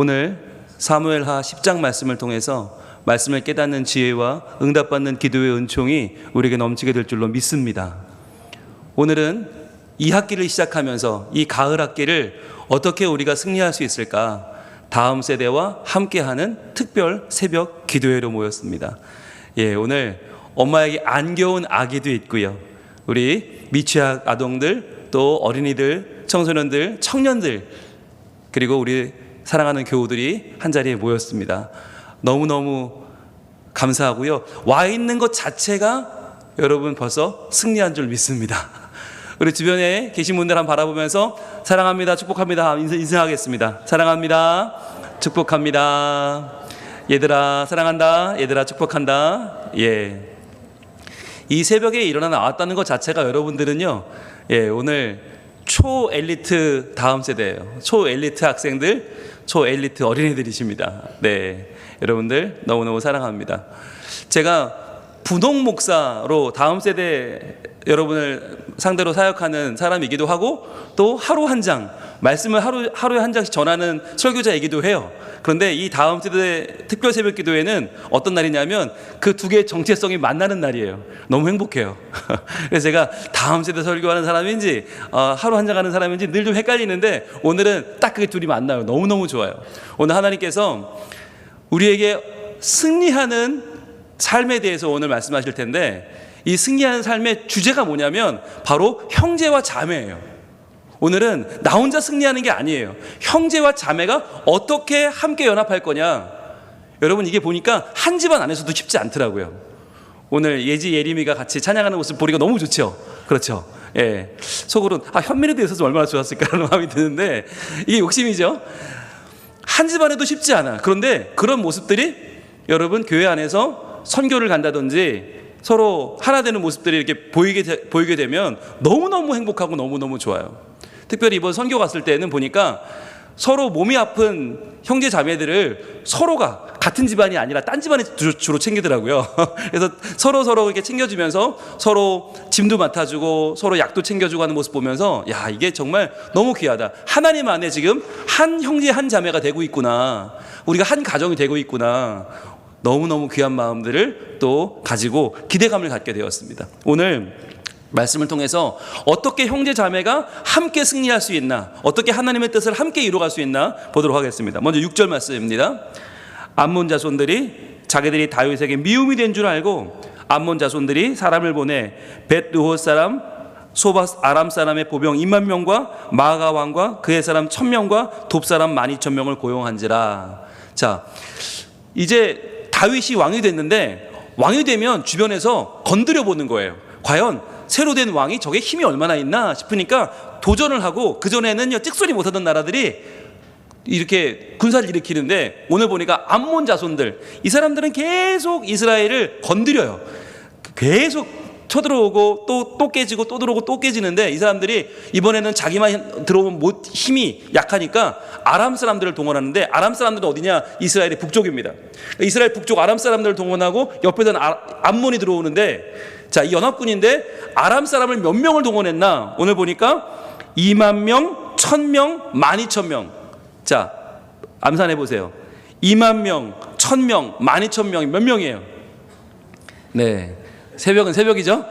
오늘 사무엘하 10장 말씀을 통해서 말씀을 깨닫는 지혜와 응답받는 기도의 은총이 우리에게 넘치게 될 줄로 믿습니다. 오늘은 이 학기를 시작하면서 이 가을 학기를 어떻게 우리가 승리할 수 있을까? 다음 세대와 함께하는 특별 새벽 기도회로 모였습니다. 오늘 엄마에게 안겨운 아기도 있고요. 우리 미취학 아동들, 또 어린이들, 청소년들, 청년들, 그리고 우리 사랑하는 교우들이 한자리에 모였습니다. 너무너무 감사하고요. 와 있는 것 자체가 여러분 벌써 승리한 줄 믿습니다. 우리 주변에 계신 분들 한번 바라보면서 사랑합니다, 축복합니다 인사하겠습니다. 사랑합니다, 축복합니다. 얘들아 사랑한다, 얘들아 축복한다. 이 새벽에 일어나 나왔다는 것 자체가 여러분들은요, 오늘 초엘리트 다음 세대예요. 초엘리트 학생들, 초엘리트 어린이들이십니다. 여러분들 너무너무 사랑합니다. 제가 분홍 목사로 다음 세대 여러분을 상대로 사역하는 사람이기도 하고, 또 하루 한 장 말씀을 하루에 한 장씩 전하는 설교자이기도 해요. 그런데 이 다음 세대 특별 새벽 기도회는 어떤 날이냐면 그 두 개의 정체성이 만나는 날이에요. 너무 행복해요. 그래서 제가 다음 세대 설교하는 사람인지 하루 한 장 하는 사람인지 늘 좀 헷갈리는데, 오늘은 딱 그 둘이 만나요. 너무너무 좋아요. 오늘 하나님께서 우리에게 승리하는 삶에 대해서 오늘 말씀하실 텐데, 이 승리하는 삶의 주제가 뭐냐면 바로 형제와 자매예요. 오늘은 나 혼자 승리하는 게 아니에요. 형제와 자매가 어떻게 함께 연합할 거냐. 여러분, 이게 보니까 한 집안 안에서도 쉽지 않더라고요. 오늘 예지 예림이가 같이 찬양하는 모습 보니까 너무 좋죠. 그렇죠. 속으로는 현민이도 있어서 얼마나 좋았을까라는 마음이 드는데, 이게 욕심이죠. 한 집안에도 쉽지 않아. 그런데 그런 모습들이 여러분 교회 안에서 선교를 간다든지 서로 하나 되는 모습들이 이렇게 보이게 되면 너무너무 행복하고 너무너무 좋아요. 특별히 이번 선교 갔을 때는 보니까 서로 몸이 아픈 형제 자매들을 서로가 같은 집안이 아니라 딴 집안에 주로 챙기더라고요. 그래서 서로 이렇게 챙겨주면서 서로 짐도 맡아주고 서로 약도 챙겨주고 하는 모습 보면서, 이게 정말 너무 귀하다. 하나님 안에 지금 한 형제 한 자매가 되고 있구나. 우리가 한 가정이 되고 있구나. 너무너무 귀한 마음들을 또 가지고 기대감을 갖게 되었습니다. 오늘 말씀을 통해서 어떻게 형제 자매가 함께 승리할 수 있나, 어떻게 하나님의 뜻을 함께 이루어갈 수 있나 보도록 하겠습니다. 먼저 6절 말씀입니다. 암몬 자손들이 자기들이 다윗에게 미움이 된 줄 알고 암몬 자손들이 사람을 보내 벳르호 사람 소바 아람 사람의 보병 2만 명과 마아가 왕과 그의 사람 1000명과 돕 사람 12,000명을 고용한지라. 자, 이제 다윗이 왕이 됐는데, 왕이 되면 주변에서 건드려 보는 거예요. 과연 새로 된 왕이 저게 힘이 얼마나 있나 싶으니까 도전을 하고, 그전에는요 찍소리 못하던 나라들이 이렇게 군사를 일으키는데, 오늘 보니까 암몬 자손들, 이 사람들은 계속 이스라엘을 건드려요. 계속 쳐들어오고 또 깨지고 또 들어오고 또 깨지는데, 이 사람들이 이번에는 자기만 들어오면 힘이 약하니까 아람 사람들을 동원하는데, 아람 사람들은 어디냐? 이스라엘의 북쪽입니다. 이스라엘 북쪽 아람 사람들을 동원하고 옆에서는 암몬이 들어오는데, 자, 이 연합군인데 아람 사람을 몇 명을 동원했나? 오늘 보니까 2만 명, 1000명, 12,000명. 자, 암산해 보세요. 2만 명, 1000명, 12,000명이 몇 명이에요? 새벽은 새벽이죠?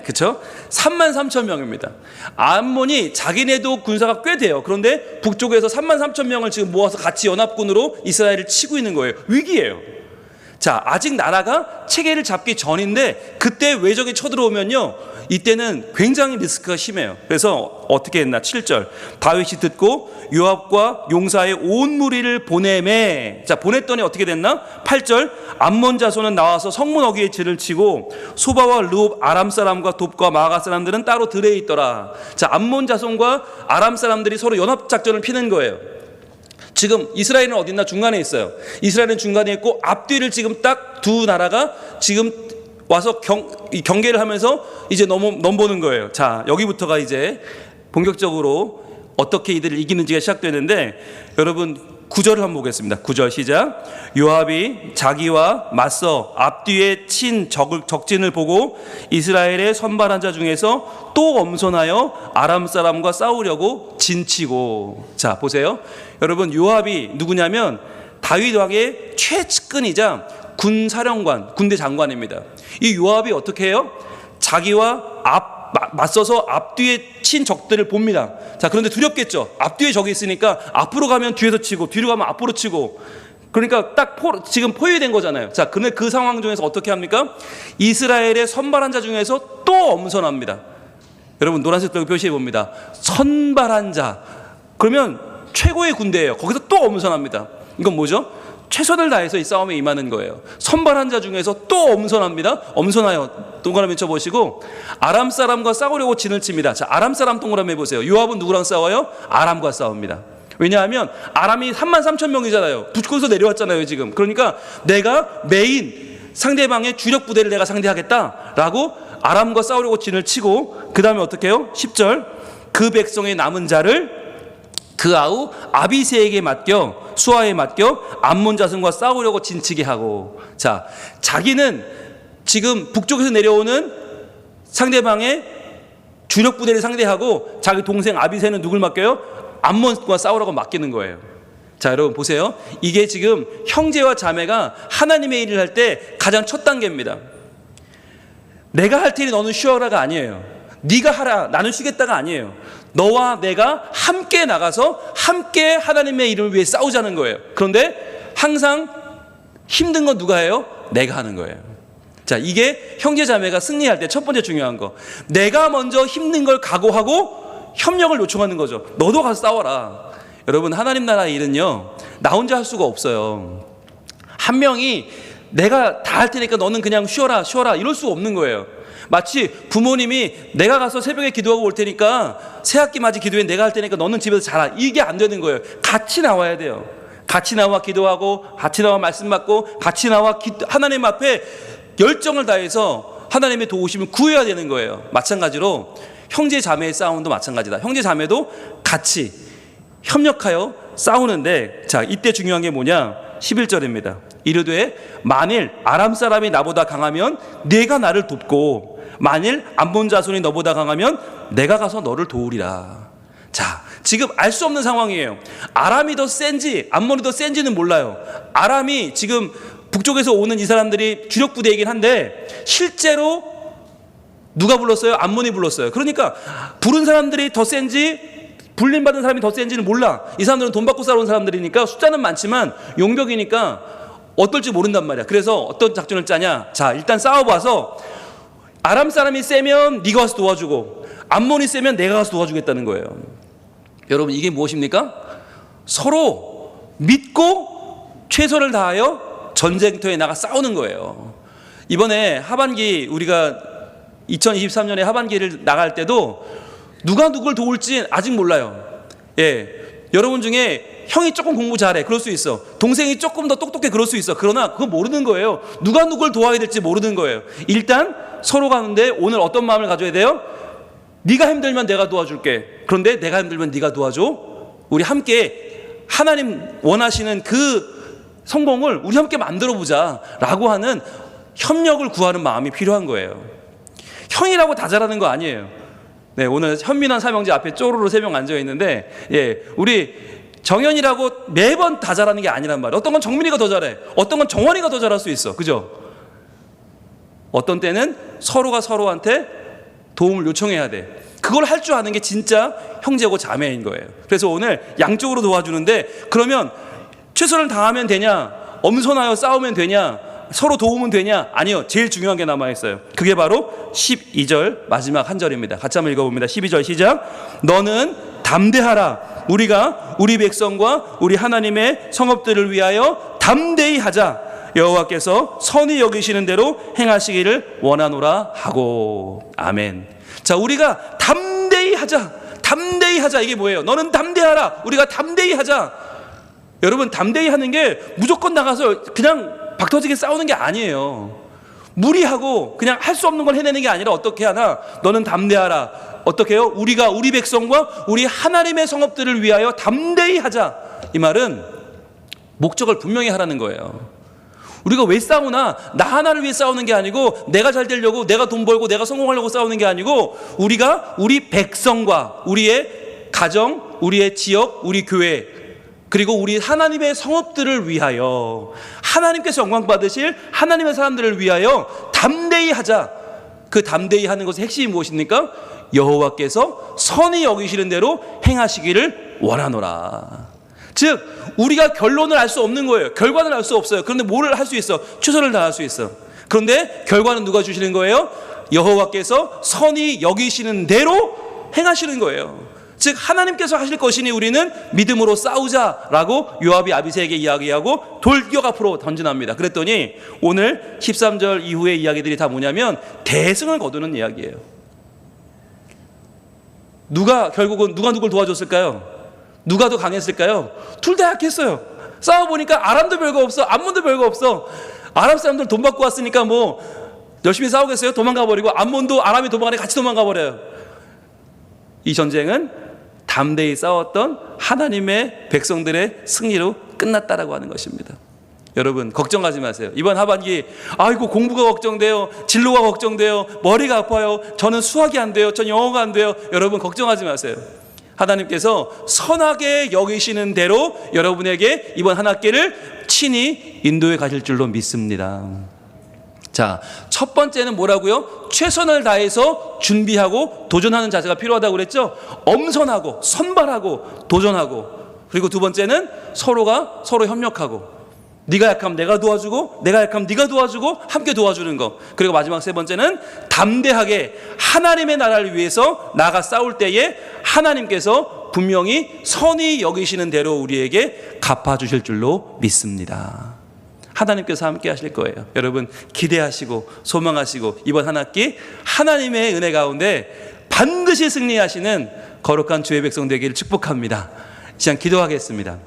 그쵸? 33,000명입니다. 암몬이 자기네도 군사가 꽤 돼요. 그런데 북쪽에서 33,000명을 지금 모아서 같이 연합군으로 이스라엘을 치고 있는 거예요. 위기예요. 자, 아직 나라가 체계를 잡기 전인데, 그때 외적이 쳐들어오면요, 이때는 굉장히 리스크가 심해요. 그래서 어떻게 했나? 7절. 다윗이 듣고 요압과 용사의 온 무리를 보내매. 자, 보냈더니 어떻게 됐나? 8절. 암몬 자손은 나와서 성문 어귀에 질을 치고 소바와 르홉 아람 사람과 돕과 마가 사람들은 따로 들에 있더라. 자, 암몬 자손과 아람 사람들이 서로 연합 작전을 피는 거예요. 지금 이스라엘은 어디 있나? 중간에 있어요. 이스라엘은 중간에 있고, 앞뒤를 지금 딱 두 나라가 지금 와서 경계를 하면서 이제 넘보는 거예요. 자, 여기부터가 이제 본격적으로 어떻게 이들을 이기는지가 시작되는데 여러분 9절을 한번 보겠습니다. 9절 시작. 요압이 자기와 맞서 앞뒤에 친 적진을 보고 이스라엘의 선발한 자 중에서 또 엄선하여 아람 사람과 싸우려고 진치고. 자 보세요. 여러분 요압이 누구냐면 다윗 왕의 최측근이자 군사령관, 군대 장관입니다. 이 요압이 어떻게 해요? 자기와 맞서서 앞뒤에 친 적들을 봅니다. 자, 그런데 두렵겠죠. 앞뒤에 적이 있으니까 앞으로 가면 뒤에서 치고 뒤로 가면 앞으로 치고, 그러니까 딱 지금 포위된 거잖아요. 자, 근데 그 상황 중에서 어떻게 합니까? 이스라엘의 선발한 자 중에서 또 엄선합니다. 여러분 노란색으로 표시해 봅니다. 선발한 자, 그러면 최고의 군대예요. 거기서 또 엄선합니다. 이건 뭐죠? 최선을 다해서 이 싸움에 임하는 거예요. 선발한 자 중에서 또 엄선합니다. 엄선하여 동그라미 쳐보시고 아람 사람과 싸우려고 진을 칩니다. 자, 아람 사람 동그라미 해보세요. 요압은 누구랑 싸워요? 아람과 싸웁니다. 왜냐하면 아람이 33,000명이잖아요. 북쪽에서 내려왔잖아요 지금. 그러니까 내가 메인 상대방의 주력 부대를 내가 상대하겠다라고 아람과 싸우려고 진을 치고, 그 다음에 어떻게 해요? 10절. 그 백성의 남은 자를 그 아우 아비새에게 맡겨 수아에 맡겨 암몬 자손과 싸우려고 진치게 하고. 자, 자기는 지금 북쪽에서 내려오는 상대방의 주력 부대를 상대하고 자기 동생 아비새는 누굴 맡겨요? 암몬과 싸우라고 맡기는 거예요. 자, 여러분 보세요. 이게 지금 형제와 자매가 하나님의 일을 할 때 가장 첫 단계입니다. 내가 할 테니 너는 쉬어라가 아니에요. 네가 하라 나는 쉬겠다가 아니에요. 너와 내가 함께 나가서 함께 하나님의 이름을 위해 싸우자는 거예요. 그런데 항상 힘든 건 누가 해요? 내가 하는 거예요. 자, 이게 형제 자매가 승리할 때 첫 번째 중요한 거. 내가 먼저 힘든 걸 각오하고 협력을 요청하는 거죠. 너도 가서 싸워라. 여러분 하나님 나라 일은요 나 혼자 할 수가 없어요. 한 명이 내가 다 할 테니까 너는 그냥 쉬어라 이럴 수 없는 거예요. 마치 부모님이 내가 가서 새벽에 기도하고 올 테니까 새학기 맞이 기도회 내가 할 테니까 너는 집에서 자라, 이게 안 되는 거예요. 같이 나와야 돼요. 같이 나와 기도하고 같이 나와 말씀 받고 같이 나와 하나님 앞에 열정을 다해서 하나님의 도우심을 구해야 되는 거예요. 마찬가지로 형제 자매의 싸움도 마찬가지다. 형제 자매도 같이 협력하여 싸우는데, 자 이때 중요한 게 뭐냐? 11절입니다. 이르되 만일 아람 사람이 나보다 강하면 네가 나를 돕고 만일 암몬 자손이 너보다 강하면 내가 가서 너를 도우리라. 자, 지금 알 수 없는 상황이에요. 아람이 더 센지 암몬이 더 센지는 몰라요. 아람이 지금 북쪽에서 오는 이 사람들이 주력 부대이긴 한데 실제로 누가 불렀어요? 암몬이 불렀어요. 그러니까 부른 사람들이 더 센지 불림받은 사람이 더 센지는 몰라. 이 사람들은 돈 받고 싸우는 사람들이니까 숫자는 많지만 용병이니까 어떨지 모른단 말이야. 그래서 어떤 작전을 짜냐? 자, 일단 싸워봐서 아람 사람이 세면 네가 와서 도와주고 암몬이 세면 내가 가서 도와주겠다는 거예요. 여러분 이게 무엇입니까? 서로 믿고 최선을 다하여 전쟁터에 나가 싸우는 거예요. 이번에 하반기 우리가 2023년에 하반기를 나갈 때도 누가 누굴 도울지 아직 몰라요. 예, 여러분 중에 형이 조금 공부 잘해, 그럴 수 있어. 동생이 조금 더 똑똑해, 그럴 수 있어. 그러나 그거 모르는 거예요. 누가 누굴 도와야 될지 모르는 거예요. 일단 서로 가는데 오늘 어떤 마음을 가져야 돼요? 네가 힘들면 내가 도와줄게. 그런데 내가 힘들면 네가 도와줘. 우리 함께 하나님 원하시는 그 성공을 우리 함께 만들어보자 라고 하는 협력을 구하는 마음이 필요한 거예요. 형이라고 다 잘하는 거 아니에요. 네, 오늘 현민환 삼형제 앞에 쪼로로 3명 앉아있는데, 예, 우리 정현이라고 매번 다 잘하는 게 아니란 말이에요. 어떤 건 정민이가 더 잘해, 어떤 건 정원이가 더 잘할 수 있어. 그죠? 어떤 때는 서로가 서로한테 도움을 요청해야 돼. 그걸 할 줄 아는 게 진짜 형제고 자매인 거예요. 그래서 오늘 양쪽으로 도와주는데, 그러면 최선을 다하면 되냐? 엄선하여 싸우면 되냐? 서로 도우면 되냐? 아니요. 제일 중요한 게 남아있어요. 그게 바로 12절 마지막 한 절입니다. 같이 한번 읽어봅니다. 12절 시작. 너는 담대하라. 우리가 우리 백성과 우리 하나님의 성읍들을 위하여 담대히 하자. 여호와께서 선히 여기시는 대로 행하시기를 원하노라 하고. 아멘. 자, 우리가 담대히 하자. 담대히 하자. 이게 뭐예요? 너는 담대하라. 우리가 담대히 하자. 여러분 담대히 하는 게 무조건 나가서 그냥 박터지게 싸우는 게 아니에요. 무리하고 그냥 할 수 없는 걸 해내는 게 아니라 어떻게 하나? 너는 담대하라. 어떻게 해요? 우리가 우리 백성과 우리 하나님의 성읍들을 위하여 담대히 하자. 이 말은 목적을 분명히 하라는 거예요. 우리가 왜 싸우나? 나 하나를 위해 싸우는 게 아니고, 내가 잘 되려고, 내가 돈 벌고 내가 성공하려고 싸우는 게 아니고, 우리가 우리 백성과 우리의 가정, 우리의 지역, 우리 교회, 그리고 우리 하나님의 성읍들을 위하여, 하나님께서 영광 받으실 하나님의 사람들을 위하여 담대히 하자. 그 담대히 하는 것의 핵심이 무엇입니까? 여호와께서 선히 여기시는 대로 행하시기를 원하노라. 즉 우리가 결론을 알 수 없는 거예요. 결과는 알 수 없어요. 그런데 뭐를 할 수 있어? 최선을 다할 수 있어. 그런데 결과는 누가 주시는 거예요? 여호와께서 선히 여기시는 대로 행하시는 거예요. 즉 하나님께서 하실 것이니 우리는 믿음으로 싸우자라고 요압이 아비새에게 이야기하고 돌격 앞으로 전진합니다. 그랬더니 오늘 13절 이후의 이야기들이 다 뭐냐면 대승을 거두는 이야기예요. 결국은 누가 누굴 도와줬을까요? 누가 더 강했을까요? 둘 다 약했어요. 싸워보니까 아람도 별거 없어, 암몬도 별거 없어. 아람 사람들 돈 받고 왔으니까 뭐 열심히 싸우겠어요? 도망가버리고, 암몬도 아람이 도망가니 같이 도망가버려요. 이 전쟁은 담대히 싸웠던 하나님의 백성들의 승리로 끝났다라고 하는 것입니다. 여러분 걱정하지 마세요. 이번 하반기 아이고 공부가 걱정돼요, 진로가 걱정돼요, 머리가 아파요, 저는 수학이 안 돼요, 전 영어가 안 돼요. 여러분 걱정하지 마세요. 하나님께서 선하게 여기시는 대로 여러분에게 이번 한 학기를 친히 인도해 가실 줄로 믿습니다. 자, 첫 번째는 뭐라고요? 최선을 다해서 준비하고 도전하는 자세가 필요하다고 그랬죠? 엄선하고 선발하고 도전하고. 그리고 두 번째는 서로가 서로 협력하고, 네가 약하면 내가 도와주고 내가 약하면 네가 도와주고 함께 도와주는 거. 그리고 마지막 세 번째는 담대하게 하나님의 나라를 위해서 나가 싸울 때에 하나님께서 분명히 선히 여기시는 대로 우리에게 갚아주실 줄로 믿습니다. 하나님께서 함께 하실 거예요. 여러분 기대하시고 소망하시고 이번 한 학기 하나님의 은혜 가운데 반드시 승리하시는 거룩한 주의 백성 되기를 축복합니다. 이 시간 기도하겠습니다.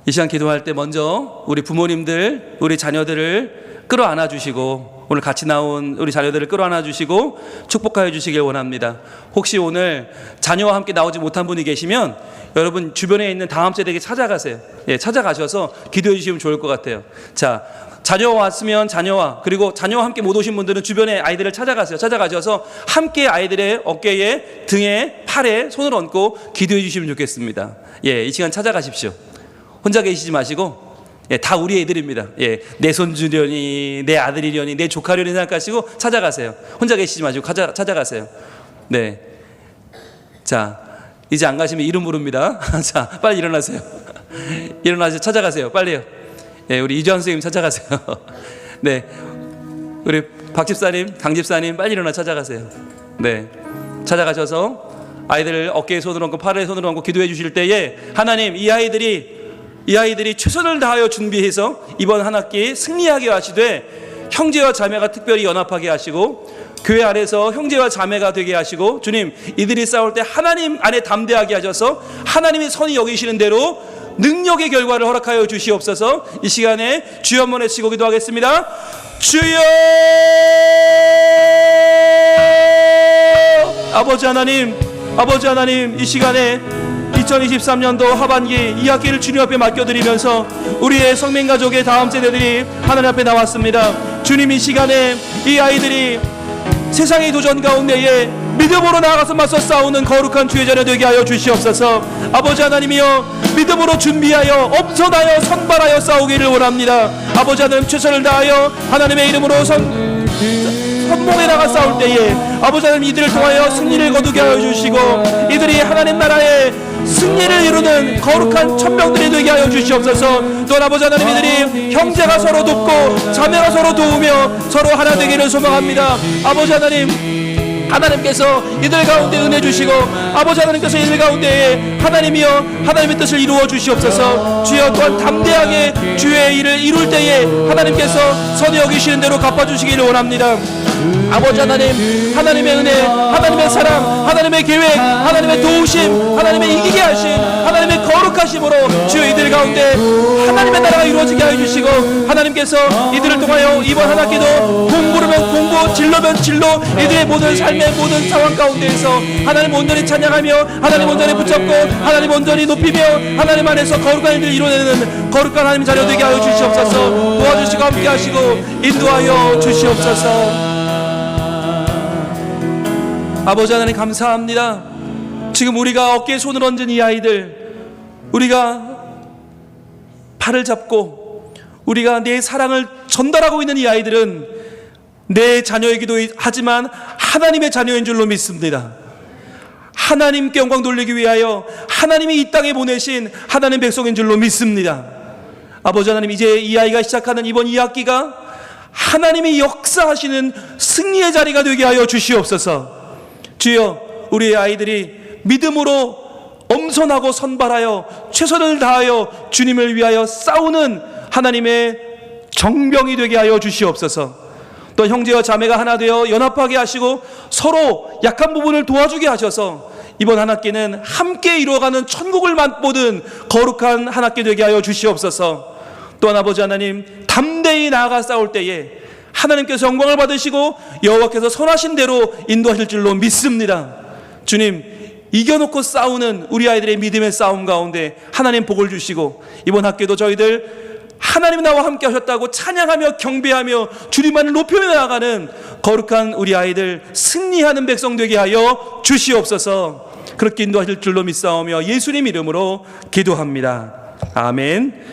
이 시간 기도할 때 먼저 우리 부모님들, 우리 자녀들을 끌어안아 주시고, 오늘 같이 나온 우리 자녀들을 끌어안아 주시고 축복하여 주시길 원합니다. 혹시 오늘 자녀와 함께 나오지 못한 분이 계시면 여러분 주변에 있는 다음 세대에게 찾아가세요. 예, 찾아가셔서 기도해 주시면 좋을 것 같아요. 자, 자녀와 왔으면 자녀와, 그리고 자녀와 함께 못 오신 분들은 주변에 아이들을 찾아가세요. 찾아가셔서 함께 아이들의 어깨에, 등에, 팔에 손을 얹고 기도해 주시면 좋겠습니다. 예, 이 시간 찾아가십시오. 혼자 계시지 마시고, 예, 다 우리 애들입니다. 예, 내 손주려니, 내 아들이려니, 내 조카려니 생각하시고 찾아가세요. 혼자 계시지 마시고 찾아가세요. 네. 자, 이제 안 가시면 이름 부릅니다. 자, 빨리 일어나세요. 일어나서 찾아가세요. 빨리요. 예, 우리 이주환 선생님 찾아가세요. 네. 우리 박 집사님, 강 집사님 빨리 일어나 찾아가세요. 네. 찾아가셔서 아이들을 어깨에 손을 얹고 팔에 손을 얹고 기도해 주실 때에 하나님 이 아이들이 최선을 다하여 준비해서 이번 한 학기 승리하게 하시되 형제와 자매가 특별히 연합하게 하시고 교회 안에서 형제와 자매가 되게 하시고, 주님 이들이 싸울 때 하나님 안에 담대하게 하셔서 하나님이 선히 여기시는 대로 능력의 결과를 허락하여 주시옵소서. 이 시간에 주여 한번 외치고 기도하겠습니다. 주여! 아버지 하나님, 이 시간에 2023년도 하반기 이 학기를 주님 앞에 맡겨드리면서 우리의 성민가족의 다음 세대들이 하나님 앞에 나왔습니다. 주님 이 시간에 이 아이들이 세상의 도전 가운데에 믿음으로 나아가서 맞서 싸우는 거룩한 주의 자녀 되게 하여 주시옵소서. 아버지 하나님이여, 믿음으로 준비하여 엄선하여 선발하여 싸우기를 원합니다. 아버지 하나님 최선을 다하여 하나님의 이름으로 선봉에 나가 싸울 때에 아버지 하나님 이들을 통하여 승리를 거두게 하여 주시고 이들이 하나님 나라의 승리를 이루는 거룩한 천명들이 되게 하여 주시옵소서. 또 아버지 하나님 이들이 형제가 서로 돕고 자매가 서로 도우며 서로 하나 되기를 소망합니다. 아버지 하나님께서 이들 가운데 은혜 주시고 아버지 하나님께서 이들 가운데 하나님이여 하나님의 뜻을 이루어 주시옵소서. 주여 또한 담대하게 주의 일을 이룰 때에 하나님께서 선히 여기시는 대로 갚아주시기를 원합니다. 아버지 하나님, 하나님의 은혜, 하나님의 사랑, 하나님의 계획, 하나님의 도우심, 하나님의 이기게 하심, 하나님의 거룩하심으로 주여 이들 가운데 하나님의 나라가 이루어지게 하여 주시고 하나님께서 이들을 통하여 이번 한 학기도 공부르면 공부, 진로면 진로, 이들의 모든 삶의 삶의 모든 상황 가운데에서 하나님 온전히 찬양하며 하나님 온전히 붙잡고 하나님 온전히 높이며 하나님 안에서 거룩한 일을 이뤄내는 거룩한 하나님 자녀 되게 하여 주시옵소서. 도와주시고 함께 하시고 인도하여 주시옵소서. 아버지 하나님 감사합니다. 지금 우리가 어깨에 손을 얹은 이 아이들, 우리가 팔을 잡고 우리가 내 사랑을 전달하고 있는 이 아이들은 내 자녀이기도 하지만 하나님의 자녀인 줄로 믿습니다. 하나님께 영광 돌리기 위하여 하나님이 이 땅에 보내신 하나님 백성인 줄로 믿습니다. 아버지 하나님, 이제 이 아이가 시작하는 이번 2학기가 하나님이 역사하시는 승리의 자리가 되게 하여 주시옵소서. 주여, 우리의 아이들이 믿음으로 엄선하고 선발하여 최선을 다하여 주님을 위하여 싸우는 하나님의 정병이 되게 하여 주시옵소서. 또 형제와 자매가 하나 되어 연합하게 하시고 서로 약한 부분을 도와주게 하셔서 이번 한 학기는 함께 이루어가는 천국을 맛보는 거룩한 한 학기 되게 하여 주시옵소서. 또한 아버지 하나님, 담대히 나아가 싸울 때에 하나님께서 영광을 받으시고 여호와께서 선하신 대로 인도하실 줄로 믿습니다. 주님, 이겨놓고 싸우는 우리 아이들의 믿음의 싸움 가운데 하나님 복을 주시고 이번 학기도 저희들 하나님 나와 함께 하셨다고 찬양하며 경배하며 주님만을 높여 나아가는 거룩한 우리 아이들 승리하는 백성 되게 하여 주시옵소서. 그렇게 인도하실 줄로 믿사오며 예수님 이름으로 기도합니다. 아멘.